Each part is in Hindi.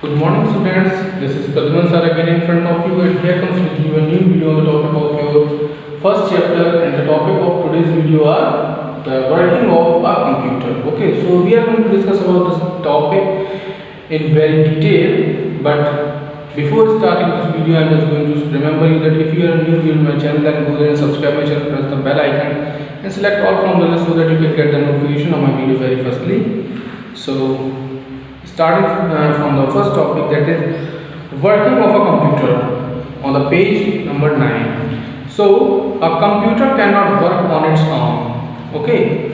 Good morning students, this is Padman sir again in front of you, and here comes with you a new video on the topic of your first chapter, and the topic of today's video are the working of a computer. Okay, so we are going to discuss about this topic in very detail, but before starting this video I am just going to remember you that if you are new to my channel, then go there and subscribe my channel, press the bell icon and select all from the list so that you can get the notification of my video very firstly. So starting from the first topic, that is working of a computer, on the page number 9. So a computer cannot work on its own. Okay,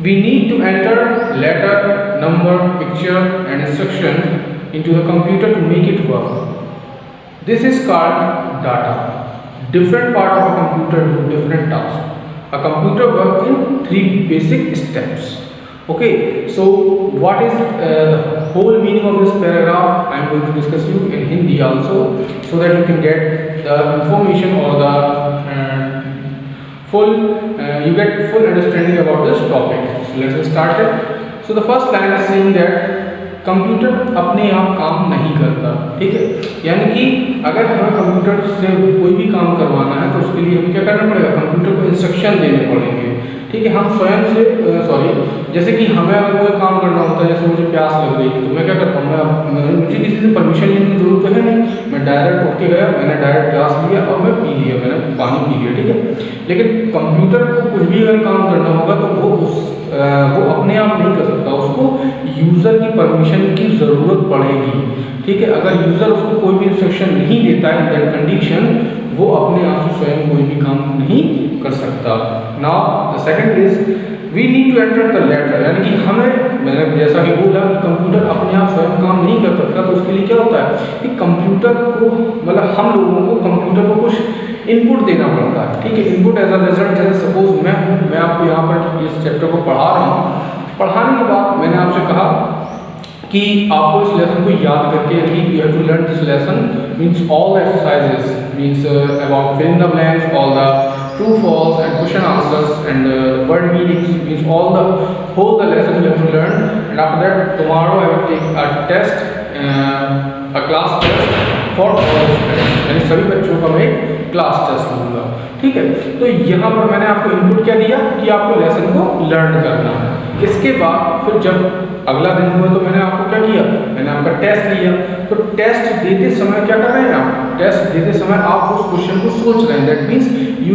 we need to enter letter, number, picture and instruction into the computer to make it work. This is called data. Different part of a computer do different tasks. A computer works in 3 basic steps. Okay, so what is the whole meaning of this paragraph? I am going to discuss you in Hindi also, so that you can get the information or the you get full understanding about this topic. So let's start it. So the first line is saying that computer अपने आप काम नहीं करता. ठीक है, यानी कि अगर हमें कंप्यूटर से कोई भी काम करवाना है तो उसके लिए हमें क्या करना पड़ेगा, कंप्यूटर को इंस्ट्रक्शन देने पड़ेंगे. ठीक है, हम स्वयं से जैसे कि हमें अगर कोई काम करना होता है, जैसे मुझे प्यास लग रही है तो मैं क्या करता हूँ, मुझे किसी से परमिशन लेने की जरूरत तो है नहीं, मैं डायरेक्ट उठ के गया, मैंने डायरेक्ट ग्लास लिया और मैं पी लिया, मैंने पानी पी लिया. ठीक है, लेकिन कंप्यूटर को कुछ भी अगर काम करना होगा तो वो अपने आप नहीं कर सकता, उसको यूज़र की परमिशन की ज़रूरत पड़ेगी. ठीक है, अगर यूज़र उसको कोई भी इंस्ट्रक्शन नहीं देता है इन दैट कंडीशन, वो अपने आप से स्वयं कोई भी काम नहीं कर सकता. Now the second is we need to enter the letter, यानी कि मैंने जैसा कि बोला कि कंप्यूटर अपने आप स्वयं काम नहीं कर सकता, तो उसके लिए क्या होता है कि कंप्यूटर को मतलब हम लोगों को कंप्यूटर को कुछ इनपुट देना पड़ता है. ठीक है, इनपुट एज अ रिजल्ट, जैसे सपोज मैं आपको यहाँ पर इस चैप्टर को पढ़ा रहा हूँ. पढ़ाने के बाद मैंने आपसे कहा कि आपको इस लेसन को याद करके, यानी you have to learn this lesson means all the exercises means about fill in the blanks, all the true false and question answers and word meanings, means all the whole the lesson you have to learn. And after that tomorrow I will take a test, a class test for all students, यानी सभी बच्चों का मैं क्लास टेस्ट लूँगा. ठीक है, तो यहाँ पर मैंने आपको इनपुट क्या दिया कि आपको लेसन को लर्न करना है. इसके बाद फिर जब अगला दिन हुआ तो मैंने आपको क्या किया, मैंने आपका टेस्ट लिया. तो टेस्ट देते समय क्या कर रहे हैं आप, टेस्ट देते समय आप उस क्वेश्चन को सोच रहे हैं, that means you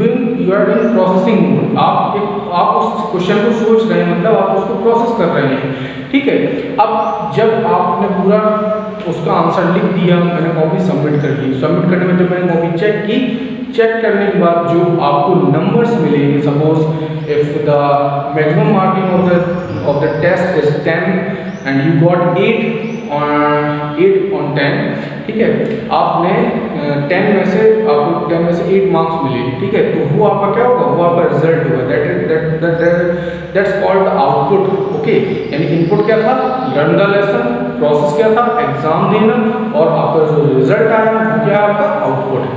are in processing mode. आप उस क्वेश्चन को सोच रहे हैं, मतलब आप उसको प्रोसेस कर रहे हैं. ठीक है, अब जब आपने पूरा उसका आंसर लिख दिया, मैंने कॉपी सबमिट कर दी. सबमिट करने में जब मैंने कॉपी चेक की, चेक करने के बाद जो आपको नंबर्स मिलेंगे, suppose if the maximum marking of the test is 10 and you got 8 on 10. ठीक है, आपने 10 में से 8 मार्क्स मिले. ठीक है, तो वो आपका क्या होगा, वो आपका रिजल्ट होगा. That's called the output. Okay, यानी इनपुट क्या था, लर्न द लेसन, प्रोसेस क्या था, एग्जाम देना, और आपका जो रिजल्ट आया वो क्या आपका आउटपुट है.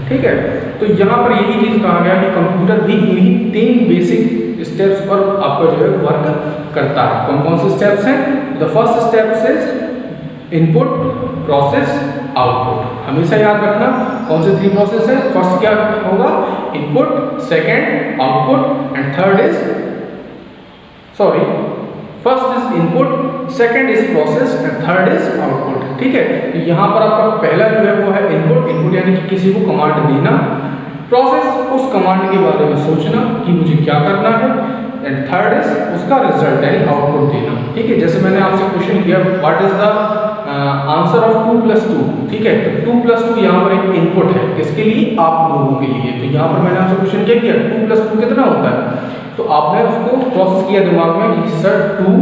ठीक है, तो यहाँ पर यही चीज़ कहा गया कि कंप्यूटर भी इन्हीं 3 बेसिक स्टेप्स पर आपका जो है वर्क करता है. कौन कौन से स्टेप्स हैं, the first step is input, process, output. हमेशा याद रखना कौन से 3 प्रोसेस है. फर्स्ट क्या होगा, input, second output and third is first is input, second is process and third is output. ठीक है, तो यहाँ पर आपका पहला जो है वो है इनपुट यानी कि किसी को कमांड देना. प्रोसेस, उस कमांड के बारे में सोचना कि मुझे क्या करना है. एंड थर्ड इज उसका रिजल्ट यानी आउटपुट देना. ठीक है, जैसे मैंने आपसे क्वेश्चन किया what is the answer of 2 + 2. ठीक है, तो 2 + 2 यहाँ पर एक इनपुट है, किसके लिए, आप लोगों के लिए. तो यहाँ पर मैंने आपसे क्वेश्चन क्या किया, 2 + 2 कितना होता है, तो आपने उसको प्रोसेस किया दिमाग में कि सर 2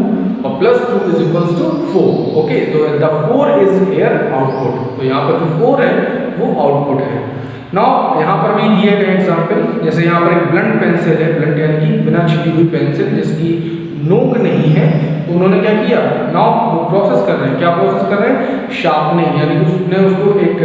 और +2 = 4. ओके, तो द 4 इज हियर आउटपुट. तो यहाँ पर जो 4 है वो आउटपुट है. नाउ यहाँ पर भी दिए गए एग्जांपल, जैसे यहाँ पर एक ब्लंट पेंसिल है, ब्लंट यानी कि बिना छिपी हुई पेंसिल जिसकी नोक नहीं है. तो उन्होंने क्या किया, नाउ वो प्रोसेस कर रहे हैं, क्या प्रोसेस कर रहे हैं, शार्पनिंग, यानी कि उसने उसको एक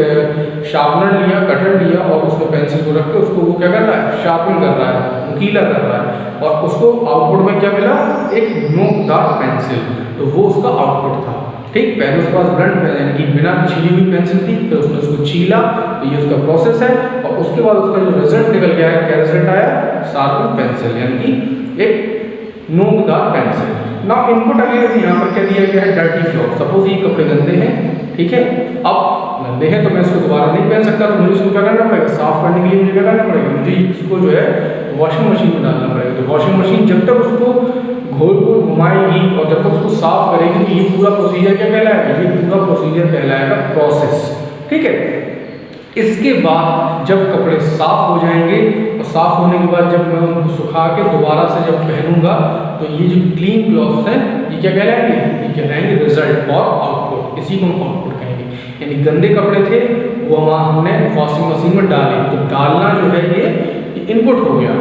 शार्पनर लिया, कटर लिया और उसमें पेंसिल को रख के उसको वो क्या कर रहा है, शार्पन कर रहा है, नुकीला कर रहा है, और उसको आउटपुट में क्या मिला, एक नोकदार पेंसिल. तो वो उसका आउटपुट था. ठीक, पहले उसके पास ब्लंट यानी कि बिना छीली हुई पेंसिल थी, फिर उसने उसको छीला, तो ये उसका प्रोसेस है, और उसके बाद उसका जो रिजल्ट निकल के आया, क्या रिजल्ट आया, शार्पन पेंसिल यानी कि एक नोकदार पेंसिल। नाउ इनपुट अगेन यहाँ पर क्या दिया गया है, डर्टी क्लॉथ। सपोज ये कपड़े गंदे हैं, ठीक है, अब गंदे हैं तो मैं इसको दोबारा नहीं पहन सकता, तो मुझे इसको क्या करना पड़ेगा, साफ करने के लिए मुझे क्या करना पड़ेगा, मुझे इसको जो है वॉशिंग मशीन में डालना पड़ेगा। तो वॉशिंग मशीन जब तक उसको घोल घोल घुमाएगी और जब तक उसको साफ करेगी, तो ये पूरा प्रोसीजर क्या कहलाएगा, ये पूरा प्रोसीजर कहलाएगा प्रोसेस, ठीक है। इसके बाद जब कपड़े साफ हो जाएंगे, और साफ होने के बाद जब मैं उनको सुखा के दोबारा से जब पहनूंगा, तो ये जो क्लीन क्लॉथ्स हैं ये क्या कहलाएंगे, ये कहलाएंगे रिजल्ट और आउटपुट। इसी को हम आउटपुट कहेंगे। यानी गंदे कपड़े थे वो हमने वॉशिंग मशीन में डाले, तो डालना जो है ये इनपुट हो गया,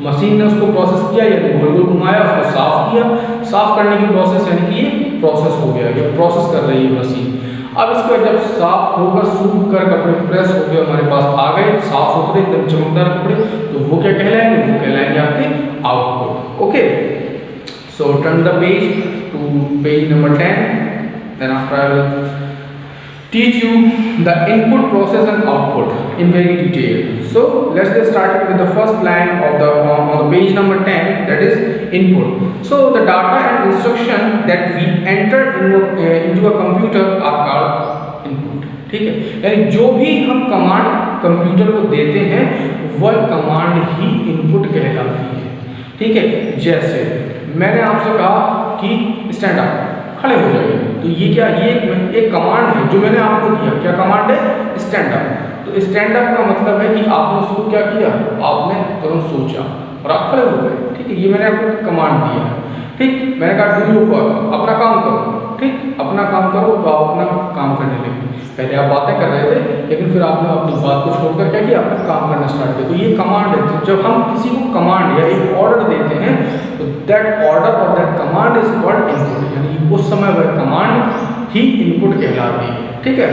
मशीन ने उसको प्रोसेस किया, यानी गोल गोल घुमाया, उसको साफ किया, साफ करने की प्रोसेस यानी कि ये प्रोसेस हो गया, ये प्रोसेस कर रही है मशीन। अब इसको जब साफ होकर सूख कर कपड़े प्रेस होकर हमारे पास आ गए साफ सुथरे एकदम चमकदार कपड़े, तो वो क्या कहलाएंगे, वो कहलाएंगे आपके output. Okay, so turn the page to page number 10, then after I will teach you the input process and output in very detail. So let's get started with the first line of the on the page number 10, that is input. So the data and instruction that we enter into a computer are called input, ठीक है। यानी जो भी हम कमांड कंप्यूटर को देते हैं वह कमांड ही इनपुट कहलाती है, ठीक है। जैसे मैंने आपसे कहा कि स्टैंड अप, खड़े हो जाइए, तो ये क्या, ये एक कमांड है जो मैंने आपको दिया। क्या कमांड है, स्टैंड अप। तो स्टैंड अप का मतलब है कि आपने उसको क्या किया, आपने तुरंत सोचा और आप खड़े हो गए, ठीक है। ये मैंने आपको कमांड दिया है, ठीक। मैंने कहा डू योर वर्क, अपना काम करो, ठीक, अपना काम करो, तो आप अपना काम करने लगे। पहले आप बातें कर रहे थे, लेकिन फिर आपने अपनी बात को छोड़कर क्या किया, आपने काम करना स्टार्ट किया। तो ये कमांड है। तो जब हम किसी को कमांड या एक ऑर्डर देते हैं, तो दैट ऑर्डर और that command is called input, यानी उस समय वह कमांड ही इनपुट कहलाती है, ठीक है।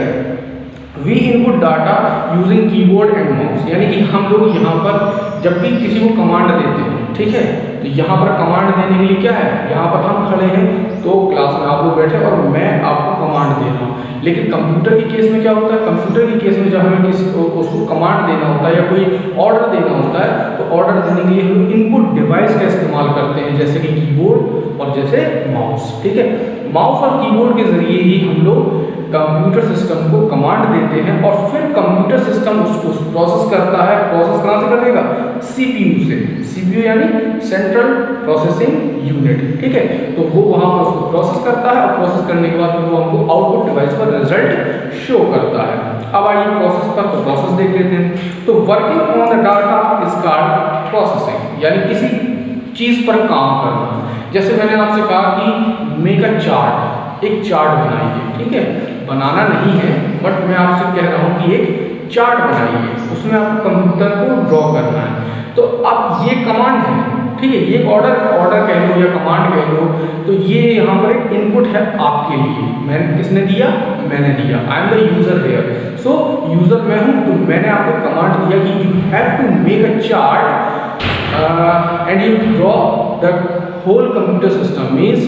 We input data using keyboard and mouse, यानी कि हम लोग यहाँ पर जब भी किसी को कमांड देते हैं, ठीक है, तो यहाँ पर कमांड देने के लिए क्या है, यहाँ पर हम खड़े हैं, तो क्लास में आप लोग बैठे और मैं आपको कमांड दे रहा हूँ। लेकिन कंप्यूटर के केस में क्या होता है, कंप्यूटर के केस में जब हमें किसी को उसको कमांड देना होता है या कोई ऑर्डर देना होता है, तो ऑर्डर देने के लिए हम इनपुट डिवाइस का इस्तेमाल करते हैं, जैसे कि कीबोर्ड और जैसे माउस, ठीक है। माउस और कीबोर्ड के जरिए ही हम लोग कंप्यूटर सिस्टम को कमांड देते हैं और फिर कंप्यूटर सिस्टम उसको प्रोसेस करता है। प्रोसेस कहाँ से करेगा, सीपीयू से। सीपीयू यानी सेंट्रल प्रोसेसिंग यूनिट, ठीक है। तो वो वहाँ पर उसको प्रोसेस करता है और प्रोसेस करने के बाद फिर वो हमको आउटपुट डिवाइस पर रिजल्ट शो करता है। अब आइए प्रोसेस पर, तो प्रोसेस देख लेते हैं। तो working on the data is called processing, यानी किसी चीज़ पर काम करना। जैसे मैंने आपसे कहा कि मेक अ चार्ट, एक चार्ट बनाइए, ठीक है। बनाना नहीं है, बट मैं आपसे कह रहा हूँ कि एक चार्ट बनाइए, उसमें आपको कंप्यूटर को ड्रॉ करना है। तो अब ये कमांड है, ठीक है, ये ऑर्डर कह लो या कमांड कह लो, तो ये यहाँ पर एक इनपुट है आपके लिए। मैंने किसने दिया, मैंने दिया। I am the user here, so user मैं हूँ, तो मैंने आपको कमांड दिया कि you have to make a chart and you draw the whole computer system, means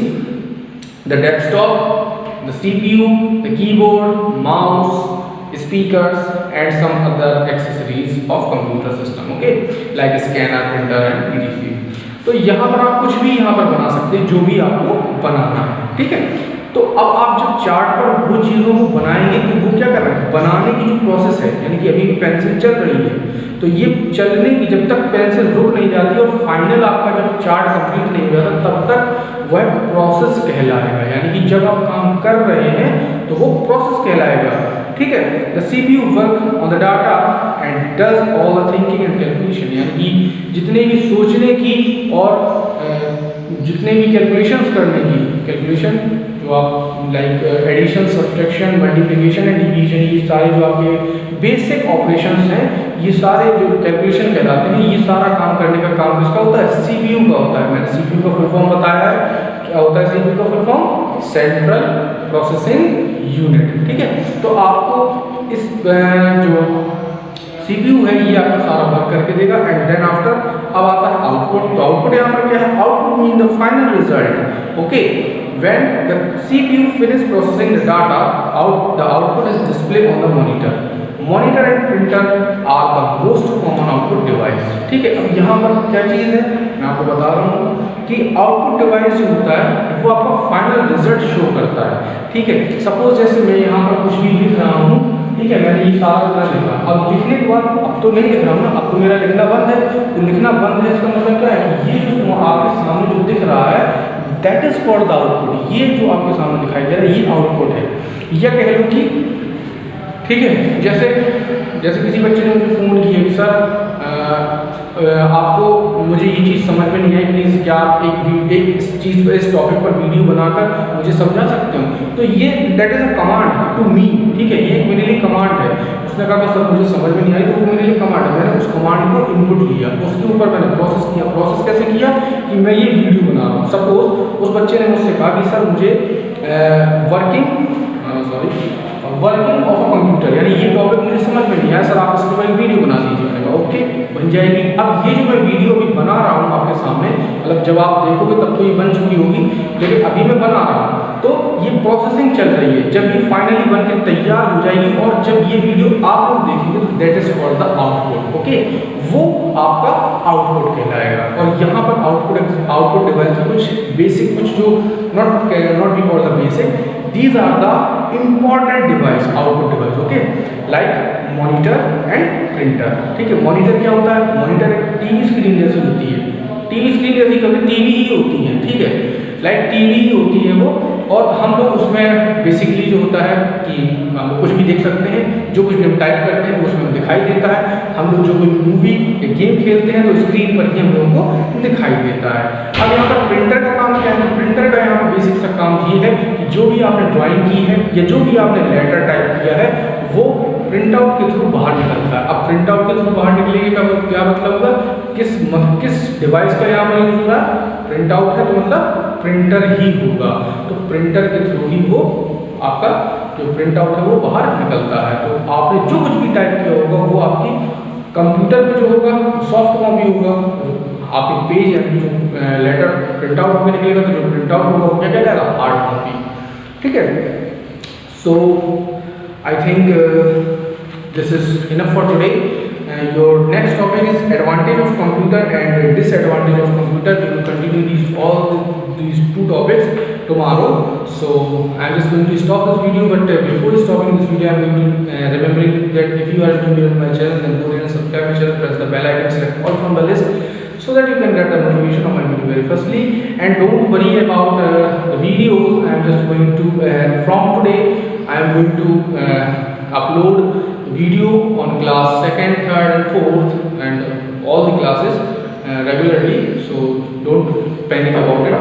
the desktop, the CPU, the keyboard, mouse, speakers and some other accessories of computer system, okay, like scanner, printer and etc. तो यहाँ पर आप कुछ भी यहाँ पर बना सकते हैं, जो भी आपको बनाना है, ठीक है। तो अब आप जब चार्ट पर वो चीज़ों को बनाएंगे, तो वो क्या कर रहे हैं, बनाने की जो प्रोसेस है, यानी कि अभी पेंसिल चल रही है, तो ये चलने की जब तक पेंसिल रुक नहीं जाती और फाइनल आपका जब चार्ट कंप्लीट नहीं हो जाता, तब तक वह प्रोसेस कहलाएगा। यानी कि जब आप काम कर रहे हैं तो वो प्रोसेस कहलाएगा, ठीक है। The CPU work on the data and does all the thinking and calculation, यानी कि जितने भी सोचने की और जितने भी कैलकुलेशंस करने की, कैलकुलेशन जो आप like addition, subtraction, multiplication and division, ये सारे जो आपके बेसिक ऑपरेशंस हैं, ये सारे जो कैलकुलेशन कहलाते हैं, ये सारा काम करने का काम किसका होता है, CPU का होता है। मैंने CPU का फुल फॉर्म बताया है, क्या होता है CPU का full form, central processing unit, ठीक है। तो आपको इस जो CPU है ये आपका सारा वर्क करके देगा एंड देन आफ्टर अब आता है आउटपुट। तो आउटपुट यहाँ पर क्या है, output mean the final result, okay. when the CPU finish processing the data, the output is displayed on the monitor. Monitor and printer are the most common output device. ठीक है, अब यहाँ पर क्या चीज़ है मैं आपको बता रहा हूँ कि आउटपुट डिवाइस जो होता है वो आपका फाइनल रिजल्ट शो करता है। ठीक है, सपोज जैसे मैं यहाँ पर कुछ भी लिख रहा हूँ, ठीक है, मैंने ये सारा इतना लिखा, अब लिखने के बाद अब तो नहीं लिख रहा हूँ ना, अब तो मेरा लिखना बंद है। तो लिखना बंद है इसका मतलब क्या है कि ये जो आपके सामने जो दिख रहा है that is called the output. ये जो आपके सामने दिखाई दे रहा है ये आउटपुट है, या कह लो कि ठीक है, जैसे किसी बच्चे ने मुझे फ़ोन किया कि सर आपको मुझे ये चीज़ समझ में नहीं आई, प्लीज़ क्या आप एक इस चीज़ पर इस टॉपिक पर वीडियो बनाकर मुझे समझा सकते हो। तो ये that is a command to me. ठीक है, ये एक मेरे लिए कमांड है। उसने कहा कि सर मुझे समझ में नहीं आई, तो वो मेरे लिए कमांड है। मैंने उस कमांड को इनपुट लिया, उसके ऊपर मैंने प्रोसेस किया। प्रोसेस कैसे किया कि मैं ये वीडियो बना रहा हूँ। सपोज उस बच्चे ने मुझसे कहा कि सर मुझे वर्किंग ऑफ अ कंप्यूटर, यानी ये टॉपिक मुझे समझ में नहीं आया सर, आप इसके ऊपर एक वीडियो बना दीजिए। मैंने कहा ओके, बन जाएगी। अब ये जो मैं वीडियो अभी बना रहा हूँ आपके सामने, मतलब जब आप देखोगे तब तो ये बन चुकी होगी, लेकिन अभी मैं बना रहा हूँ तो ये प्रोसेसिंग चल रही है। जब ये फाइनली बन के तैयार हो जाएगी और जब ये वीडियो आप लोग देखेंगे तो that is called the output. Okay, वो आपका आउटपुट कहलाएगा। और यहाँ पर आउटपुट डिवाइस कुछ बेसिक, कुछ जो not we call the basic, these are the important device, output device, okay, like monitor and printer। ठीक है, मॉनिटर क्या होता है? मॉनिटर एक टीवी स्क्रीन जैसी होती है। टीवी स्क्रीन जैसी कभी टीवी ही होती है। ठीक है, लाइक टीवी ही होती है वो, और हम लोग उसमें बेसिकली जो होता है कि हम लोग कुछ भी देख सकते हैं, जो कुछ भी हम टाइप करते हैं वो उसमें दिखाई देता है। हम लोग जो कोई मूवी या गेम खेलते हैं तो स्क्रीन पर ही हम लोगों को दिखाई देता है। अब यहाँ पर प्रिंटर का काम क्या है? प्रिंटर का यहाँ पर बेसिक सा काम ये है कि जो भी आपने ड्राइंग की है या जो भी आपने लेटर टाइप किया है वो प्रिंट आउट के थ्रू बाहर निकलता है। अब प्रिंट आउट के थ्रू बाहर निकलेगी का क्या मतलब होगा? किस डिवाइस का यहाँ पर यूज हो रहा है? प्रिंट आउट है तो मतलब प्रिंटर ही होगा। तो प्रिंटर के थ्रू ही वो आपका जो प्रिंट आउट है वो बाहर निकलता है। तो आपने जो कुछ भी टाइप किया होगा वो आपकी कंप्यूटर पे जो होगा सॉफ्ट कॉपी होगा, आपके पेज यानी जो लेटर प्रिंट आउट होकर निकलेगा तो जो प्रिंट आउट होगा वो क्या कहलाएगा? Hard copy. ठीक है, so I think this is enough for today. Your next topic is advantage of computer and disadvantage of computer. We will continue these two topics tomorrow. So I'm just going to stop this video, but before stopping this video I'm going to remembering you that if you are new to my channel, then go ahead and subscribe my channel, press the bell icon, select all from the list so that you can get the notification of my video very firstly. And don't worry about the videos. I'm just going to from today I am going to upload video on class 2nd, 3rd and 4th and all the classes regularly, so don't panic about it.